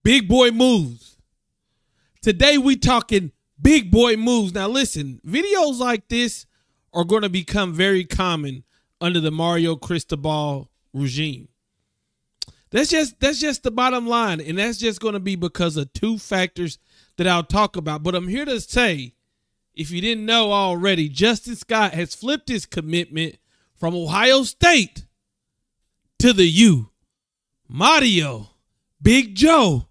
big boy moves. Today we talking big boy moves. Now listen, videos like this are going to become very common under the Mario Cristobal regime. That's just the bottom line, and that's just going to be because of two factors that I'll talk about. But I'm here to say, if you didn't know already, Justin Scott has flipped his commitment from Ohio State to the U. Mario, Big Joe,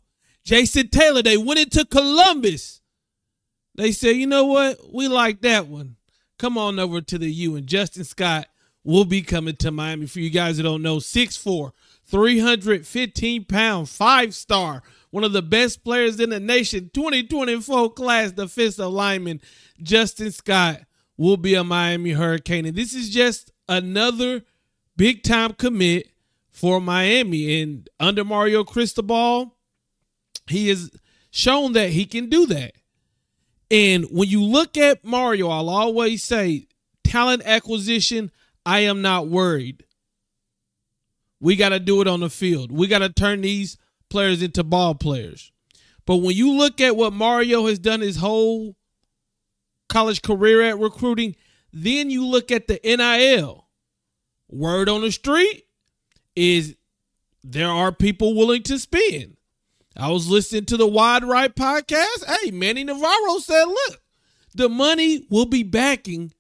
Jason Taylor, they went into Columbus. They said, you know what? We like that one. Come on over to the U. And Justin Scott will be coming to Miami. For you guys that don't know, 6'4", 315-pound, 5-star, one of the best players in the nation, 2024 class defensive lineman, Justin Scott will be a Miami Hurricane. And this is just another big-time commit for Miami. And under Mario Cristobal, he has shown that he can do that. And when you look at Mario, I'll always say, talent acquisition, I am not worried. We got to do it on the field. We got to turn these players into ball players. But when you look at what Mario has done his whole college career at recruiting, then you look at the NIL. Word on the street is there are people willing to spend. I was listening to the Wide Right podcast. Hey, Manny Navarro said, look, the money will be backing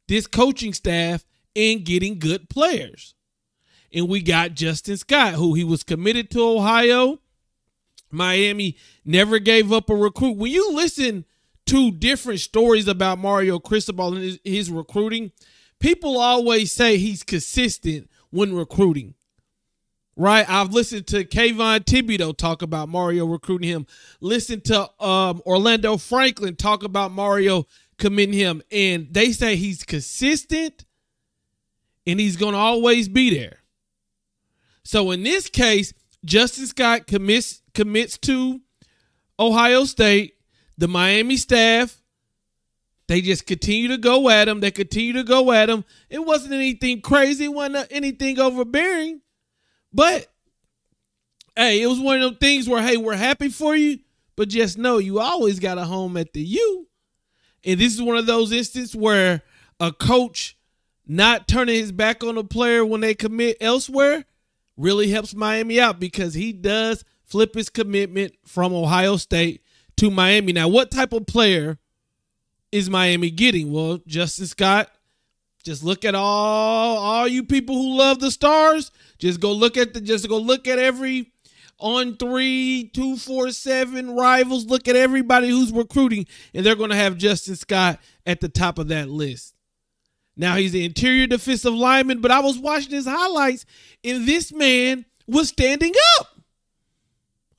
this coaching staff and getting good players. And we got Justin Scott, who he was committed to Ohio. Miami never gave up a recruit. When you listen to different stories about Mario Cristobal and his recruiting, people always say he's consistent when recruiting. Right? I've listened to Kayvon Thibodeau talk about Mario recruiting him. Listen to Orlando Franklin talk about Mario committing him. And they say he's consistent and he's going to always be there. So in this case, Justin Scott commits to Ohio State. The Miami staff, they just continue to go at him. They continue to go at him. It wasn't anything crazy. It wasn't anything overbearing. But, hey, it was one of them things where, hey, we're happy for you, but just know you always got a home at the U. And this is one of those instances where a coach not turning his back on a player when they commit elsewhere really helps Miami out, because he does flip his commitment from Ohio State to Miami. Now, what type of player is Miami getting? Well, Justin Scott, just look at all you people who love the Stars. Just go look at every On 3, 247 rivals. Look at everybody who's recruiting, and they're going to have Justin Scott at the top of that list. Now, he's the interior defensive lineman, but I was watching his highlights, and this man was standing up.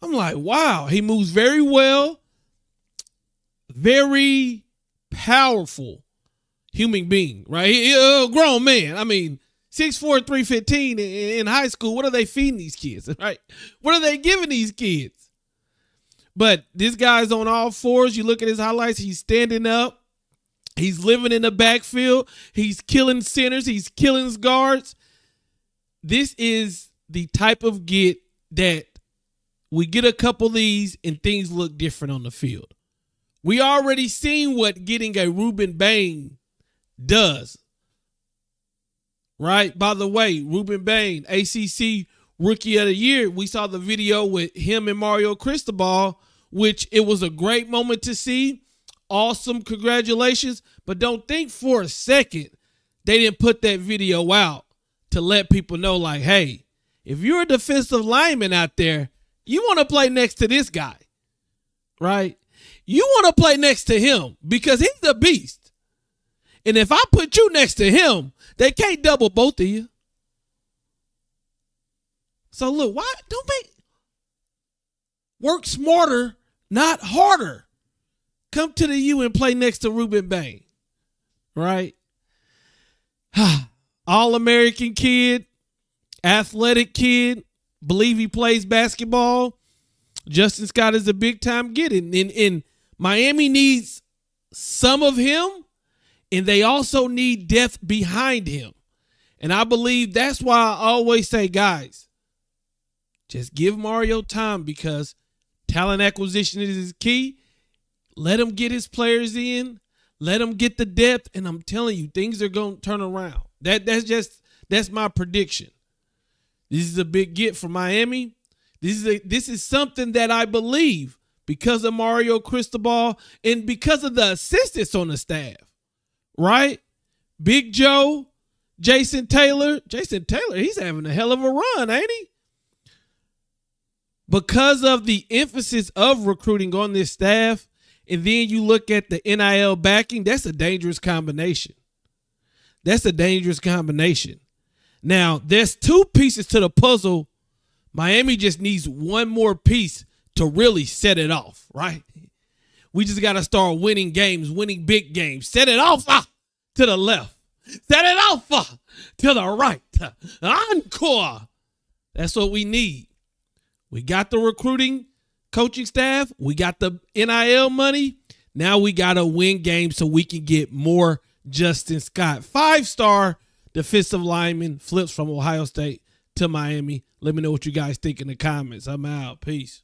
I'm like, wow, he moves very well. Very powerful human being, right? He a grown man. I mean, 6'4", 315 in high school. What are they feeding these kids, right? What are they giving these kids? But this guy's on all fours. You look at his highlights. He's standing up. He's living in the backfield. He's killing centers. He's killing guards. This is the type of get that we get a couple of these and things look different on the field. We already seen what getting a Ruben Bain does. Right? By the way, Ruben Bain, ACC Rookie of the Year. We saw the video with him and Mario Cristobal, which it was a great moment to see. Awesome. Congratulations. But don't think for a second they didn't put that video out to let people know, like, hey, if you're a defensive lineman out there, you want to play next to this guy, right? You want to play next to him because he's a beast. And if I put you next to him, they can't double both of you. So look, why don't work smarter, not harder. Come to the U and play next to Ruben Bain, right? All-American kid, athletic kid, believe he plays basketball. Justin Scott is a big-time get. And Miami needs some of him, and they also need depth behind him. And I believe that's why I always say, guys, just give Mario time, because Talent acquisition is key. Let him get his players in. Let him get the depth. And I'm telling you, things are going to turn around. That's my prediction. This is a big get for Miami. This is something that I believe because of Mario Cristobal and because of the assistants on the staff, right? Big Joe, Jason Taylor. Jason Taylor, he's having a hell of a run, ain't he? Because of the emphasis of recruiting on this staff, and then you look at the NIL backing, that's a dangerous combination. That's a dangerous combination. Now, there's two pieces to the puzzle. Miami just needs one more piece to really set it off, right? We just got to start winning games, winning big games. Set it off to the left. Set it off to the right. Encore. That's what we need. We got the recruiting coaching staff. We got the NIL money. Now we got to win games so we can get more Justin Scott. 5-star defensive lineman, flips from Ohio State to Miami. Let me know what you guys think in the comments. I'm out. Peace.